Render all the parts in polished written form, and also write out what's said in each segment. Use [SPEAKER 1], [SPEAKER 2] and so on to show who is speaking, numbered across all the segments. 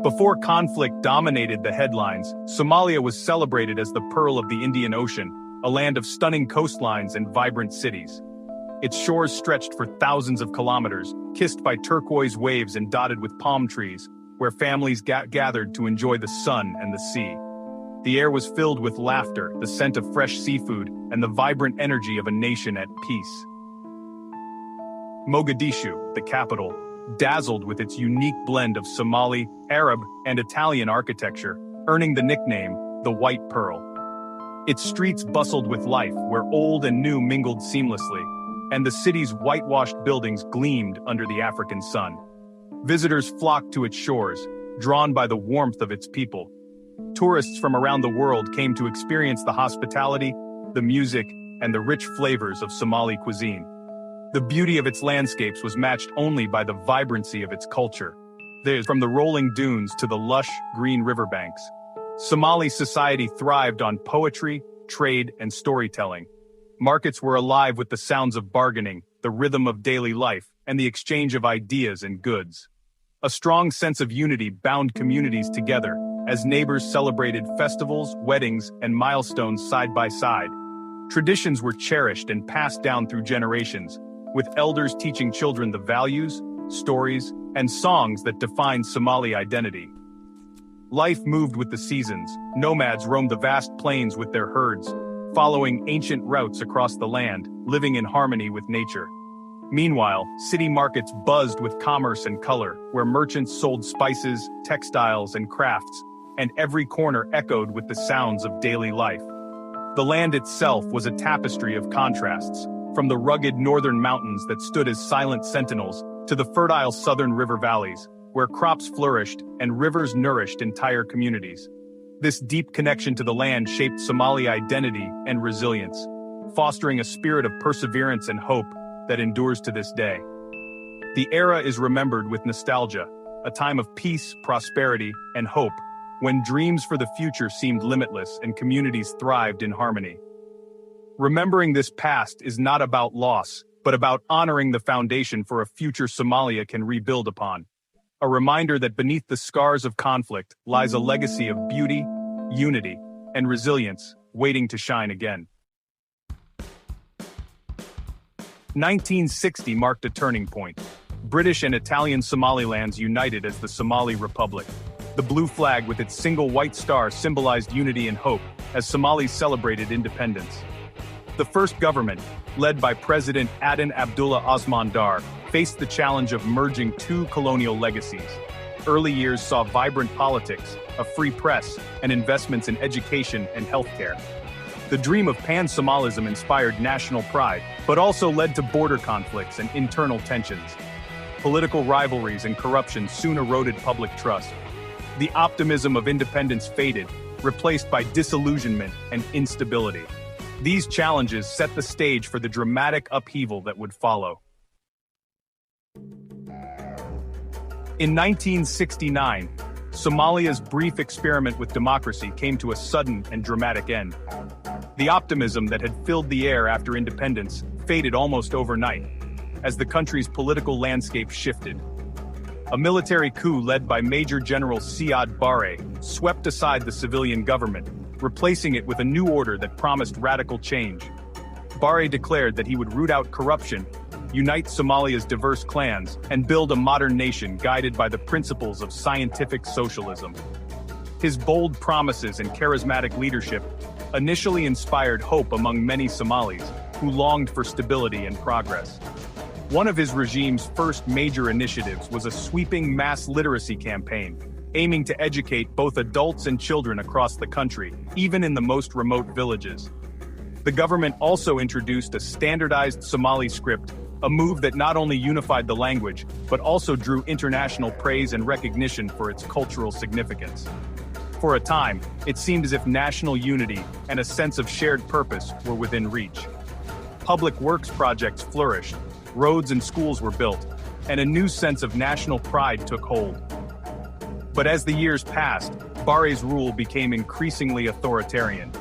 [SPEAKER 1] Before conflict dominated the headlines, Somalia was celebrated as the Pearl of the Indian Ocean, a land of stunning coastlines and vibrant cities. Its shores stretched for thousands of kilometers, kissed by turquoise waves and dotted with palm trees, where families gathered to enjoy the sun and the sea. The air was filled with laughter, the scent of fresh seafood, and the vibrant energy of a nation at peace. Mogadishu, the capital, dazzled with its unique blend of Somali, Arab, and Italian architecture, earning the nickname, the White Pearl. Its streets bustled with life, where old and new mingled seamlessly, and the city's whitewashed buildings gleamed under the African sun. Visitors flocked to its shores, drawn by the warmth of its people. Tourists from around the world came to experience the hospitality, the music, and the rich flavors of Somali cuisine. The beauty of its landscapes was matched only by the vibrancy of its culture. From the rolling dunes to the lush, green riverbanks, Somali society thrived on poetry, trade, and storytelling. Markets were alive with the sounds of bargaining, the rhythm of daily life, and the exchange of ideas and goods. A strong sense of unity bound communities together, as neighbors celebrated festivals, weddings, and milestones side by side. Traditions were cherished and passed down through generations, with elders teaching children the values, stories, and songs that define Somali identity. Life moved with the seasons. Nomads roamed the vast plains with their herds, following ancient routes across the land, living in harmony with nature. Meanwhile, city markets buzzed with commerce and color, where merchants sold spices, textiles, and crafts, and every corner echoed with the sounds of daily life. The land itself was a tapestry of contrasts, from the rugged northern mountains that stood as silent sentinels, to the fertile southern river valleys, where crops flourished and rivers nourished entire communities. This deep connection to the land shaped Somali identity and resilience, fostering a spirit of perseverance and hope that endures to this day. The era is remembered with nostalgia, a time of peace, prosperity, and hope, when dreams for the future seemed limitless and communities thrived in harmony. Remembering this past is not about loss, but about honoring the foundation for a future Somalia can rebuild upon. A reminder that beneath the scars of conflict lies a legacy of beauty, unity, and resilience, waiting to shine again. 1960 marked a turning point. British and Italian Somalilands united as the Somali Republic. The blue flag with its single white star symbolized unity and hope as Somalis celebrated independence. The first government, led by President Aden Abdullah Osman Dar, faced the challenge of merging two colonial legacies. Early years saw vibrant politics, a free press, and investments in education and healthcare. The dream of pan-Somalism inspired national pride, but also led to border conflicts and internal tensions. Political rivalries and corruption soon eroded public trust. The optimism of independence faded, replaced by disillusionment and instability. These challenges set the stage for the dramatic upheaval that would follow. In 1969, Somalia's brief experiment with democracy came to a sudden and dramatic end. The optimism that had filled the air after independence faded almost overnight, as the country's political landscape shifted. A military coup led by Major General Siad Barre swept aside the civilian government, replacing it with a new order that promised radical change. Barre declared that he would root out corruption, unite Somalia's diverse clans, and build a modern nation guided by the principles of scientific socialism. His bold promises and charismatic leadership initially inspired hope among many Somalis who longed for stability and progress. One of his regime's first major initiatives was a sweeping mass literacy campaign, aiming to educate both adults and children across the country, even in the most remote villages. The government also introduced a standardized Somali script, a move that not only unified the language, but also drew international praise and recognition for its cultural significance. For a time, it seemed as if national unity and a sense of shared purpose were within reach. Public works projects flourished, roads and schools were built, and a new sense of national pride took hold. But as the years passed, Barre's rule became increasingly authoritarian.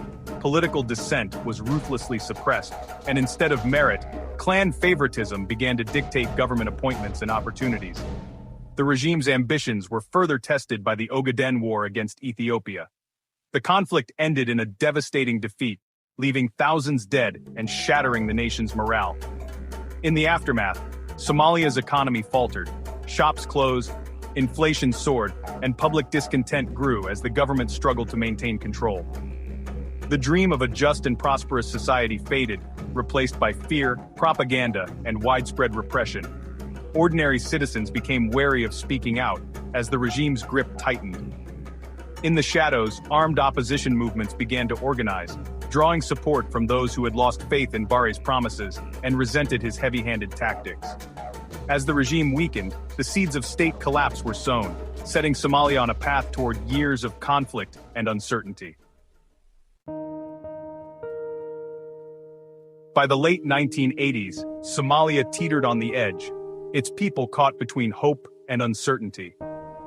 [SPEAKER 1] Political dissent was ruthlessly suppressed, and instead of merit, clan favoritism began to dictate government appointments and opportunities. the regime's ambitions were further tested by the Ogaden War against Ethiopia. The conflict ended in a devastating defeat, leaving thousands dead and shattering the nation's morale. In the aftermath, Somalia's economy faltered, shops closed, inflation soared, and public discontent grew as the government struggled to maintain control. The dream of a just and prosperous society faded, replaced by fear, propaganda, and widespread repression. Ordinary citizens became wary of speaking out as the regime's grip tightened. In the shadows, armed opposition movements began to organize, drawing support from those who had lost faith in Barre's promises and resented his heavy-handed tactics. As the regime weakened, the seeds of state collapse were sown, setting Somalia on a path toward years of conflict and uncertainty. By the late 1980s, Somalia teetered on the edge, its people caught between hope and uncertainty.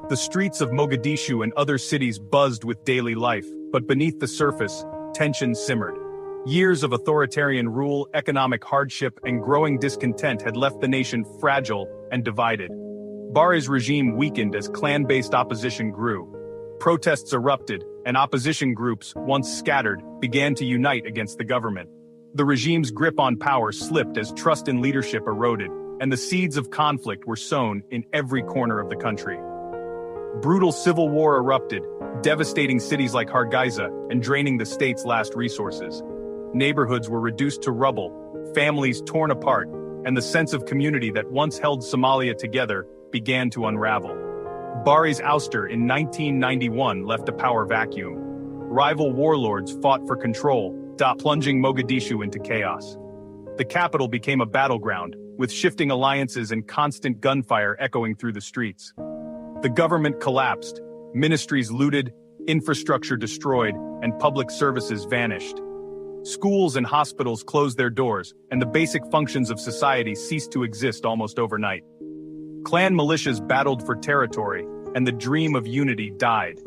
[SPEAKER 1] The streets of Mogadishu and other cities buzzed with daily life, but beneath the surface, tension simmered. Years of authoritarian rule, economic hardship, and growing discontent had left the nation fragile and divided. Barre's regime weakened as clan-based opposition grew. Protests erupted, and opposition groups, once scattered, began to unite against the government. The regime's grip on power slipped as trust in leadership eroded, and the seeds of conflict were sown in every corner of the country. Brutal civil war erupted, devastating cities like Hargeisa and draining the state's last resources. Neighborhoods were reduced to rubble, families torn apart, and the sense of community that once held Somalia together began to unravel. Barre's ouster in 1991 left a power vacuum. Rival warlords fought for control, plunging Mogadishu into chaos. The capital became a battleground, with shifting alliances and constant gunfire echoing through the streets. The government collapsed, ministries looted, infrastructure destroyed, and public services vanished. Schools and hospitals closed their doors, and the basic functions of society ceased to exist almost overnight. Clan militias battled for territory, and the dream of unity died.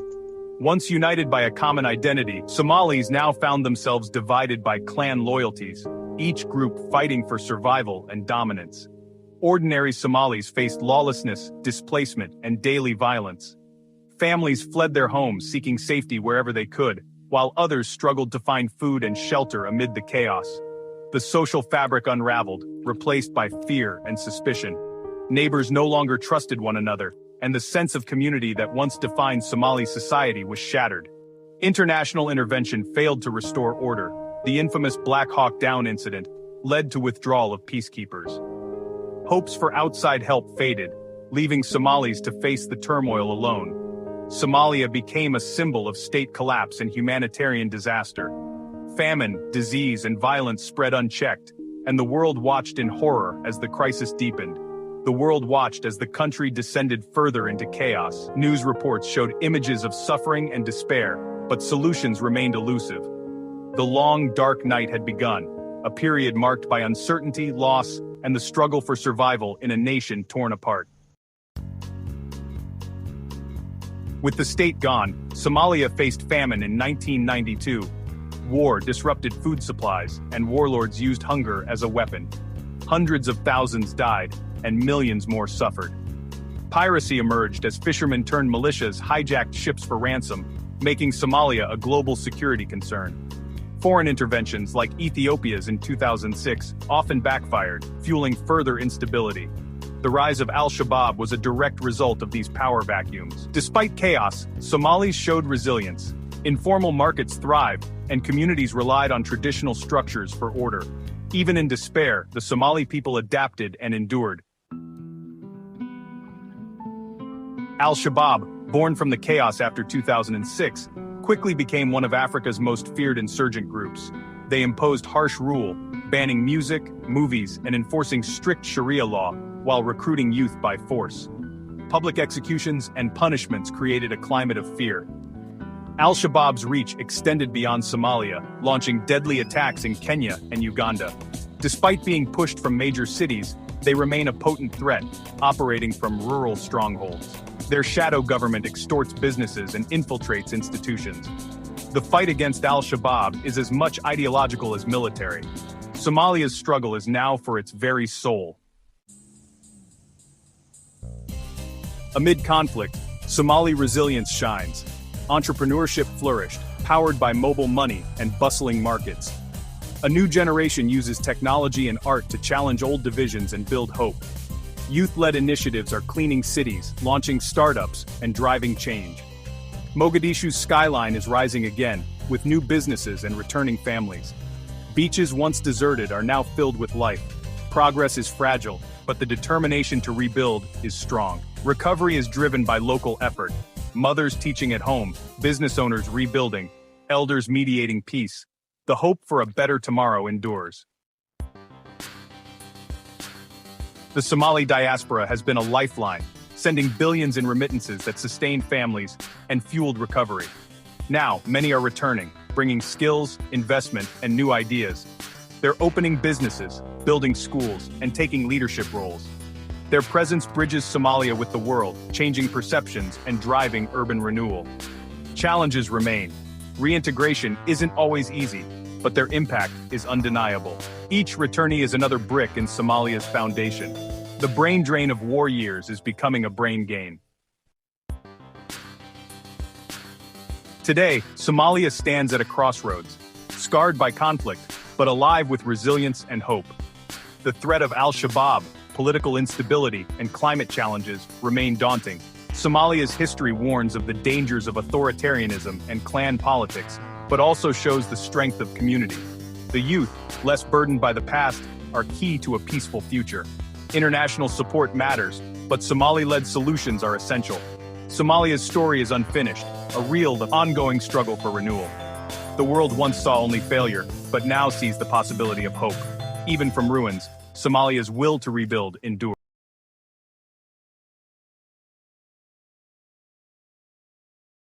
[SPEAKER 1] Once united by a common identity, Somalis now found themselves divided by clan loyalties, each group fighting for survival and dominance. Ordinary Somalis faced lawlessness, displacement, and daily violence. Families fled their homes seeking safety wherever they could, while others struggled to find food and shelter amid the chaos. The social fabric unraveled, replaced by fear and suspicion. Neighbors no longer trusted one another, and the sense of community that once defined Somali society was shattered. International intervention failed to restore order. The infamous Black Hawk Down incident led to withdrawal of peacekeepers. Hopes for outside help faded, leaving Somalis to face the turmoil alone. Somalia became a symbol of state collapse and humanitarian disaster. Famine, disease, and violence spread unchecked, and the world watched in horror as the crisis deepened. The world watched as the country descended further into chaos. News reports showed images of suffering and despair, but solutions remained elusive. The long, dark night had begun, a period marked by uncertainty, loss, and the struggle for survival in a nation torn apart. With the state gone, Somalia faced famine in 1992. War disrupted food supplies, and warlords used hunger as a weapon. Hundreds of thousands died, and millions more suffered. Piracy emerged as fishermen turned militias hijacked ships for ransom, making Somalia a global security concern. Foreign interventions like Ethiopia's in 2006 often backfired, fueling further instability. The rise of Al-Shabaab was a direct result of these power vacuums. Despite chaos, Somalis showed resilience. Informal markets thrived, and communities relied on traditional structures for order. Even in despair, the Somali people adapted and endured. Al-Shabaab, born from the chaos after 2006, quickly became one of Africa's most feared insurgent groups. They imposed harsh rule, banning music, movies, and enforcing strict Sharia law, while recruiting youth by force. Public executions and punishments created a climate of fear. Al-Shabaab's reach extended beyond Somalia, launching deadly attacks in Kenya and Uganda. Despite being pushed from major cities, they remain a potent threat, operating from rural strongholds. Their shadow government extorts businesses and infiltrates institutions. The fight against Al-Shabaab is as much ideological as military. Somalia's struggle is now for its very soul. Amid conflict, Somali resilience shines. Entrepreneurship flourished, powered by mobile money and bustling markets. A new generation uses technology and art to challenge old divisions and build hope. Youth-led initiatives are cleaning cities, launching startups, and driving change. Mogadishu's skyline is rising again, with new businesses and returning families. Beaches once deserted are now filled with life. Progress is fragile, but the determination to rebuild is strong. Recovery is driven by local effort. Mothers teaching at home, business owners rebuilding, elders mediating peace. The hope for a better tomorrow endures. The Somali diaspora has been a lifeline, sending billions in remittances that sustained families and fueled recovery. Now, many are returning, bringing skills, investment, and new ideas. They're opening businesses, building schools, and taking leadership roles. Their presence bridges Somalia with the world, changing perceptions and driving urban renewal. Challenges remain. Reintegration isn't always easy, but their impact is undeniable. Each returnee is another brick in Somalia's foundation. The brain drain of war years is becoming a brain gain. Today, Somalia stands at a crossroads, scarred by conflict, but alive with resilience and hope. The threat of Al-Shabaab, political instability, and climate challenges remain daunting. Somalia's history warns of the dangers of authoritarianism and clan politics, but also shows the strength of community. The youth, less burdened by the past, are key to a peaceful future. International support matters, but Somali-led solutions are essential. Somalia's story is unfinished, a real, ongoing struggle for renewal. The world once saw only failure, but now sees the possibility of hope. Even from ruins, Somalia's will to rebuild endures.